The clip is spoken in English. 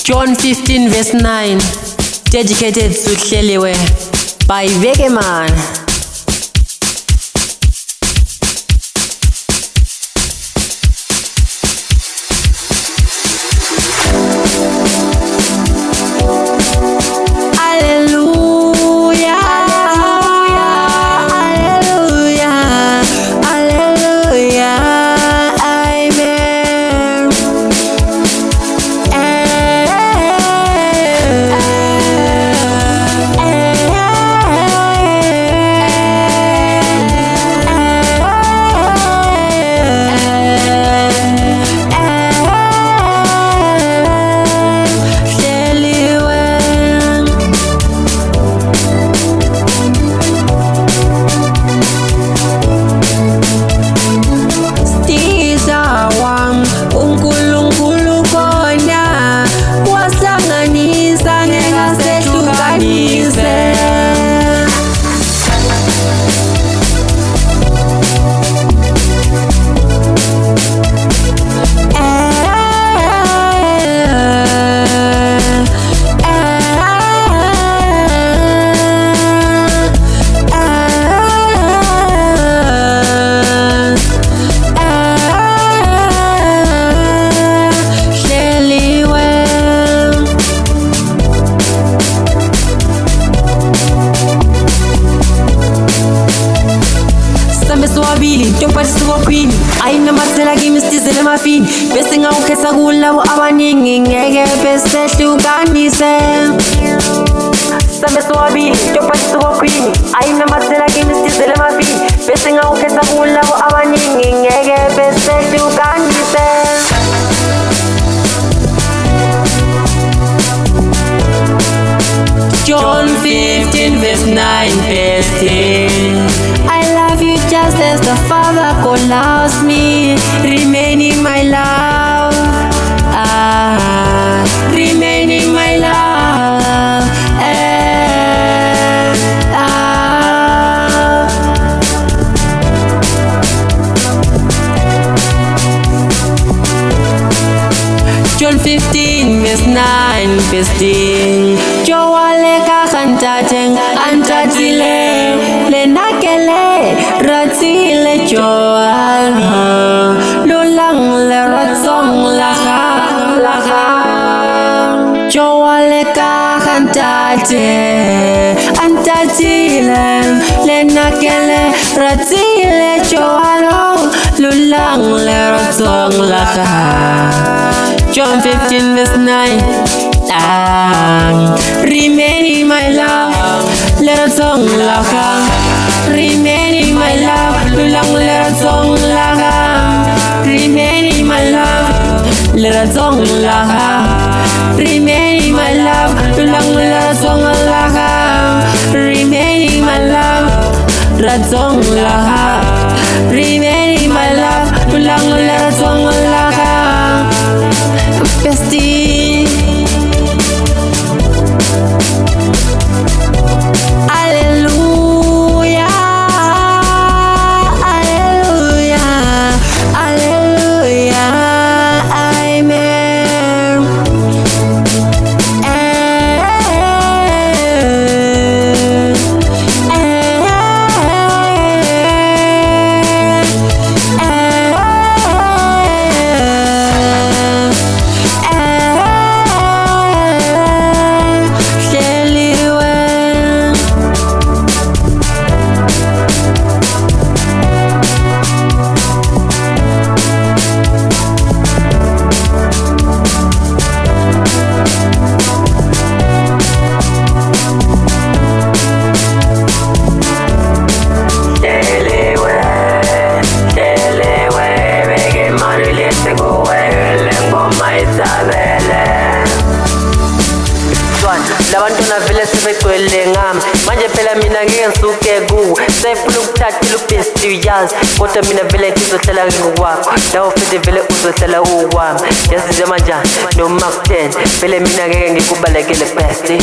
John 15 verse 9, dedicated to Hleliwe by Bekemaan. Aina mathela kimi sitizele mafini bese ngawukhetha kulabo abaningi ngeke besehlukanise Sambe swabili topatisa queen aina mathela kimi sitizele mafini bese ngawukhetha kulabo abaningi ngeke besehlukanise John 15 verse 9 bestie I love you just as the Father God loves me. Remain in my love. Remain in my love. John 15 verse 9 bestie Joale kakantateng antatile lenakele ratile joal lulang le ratsong laka Joale kakantate antatile lenakele ratile joal lulang le ratsong laka John 15 verse 9 Remain in my love Let us song laka Remain in my love Lulang let us song laka Remain in my love Let us song laka Remain in my love Lulang let us song laka Remain in my love Let us song laka Remain in my love Lulang let us song laka bestie Hallelujah Hallelujah Hallelujah Amen Labantwana vele sebegcwele ngami manje phela mina ngeke ngisuke kuwe sefuna ukuthatha ubestie yazi kodwa mina vele ngizohlala ngokwakho lawo futhi vele uzohlala uwami yasize manje noma ku10 vele mina ngeke ngikubalekele bestie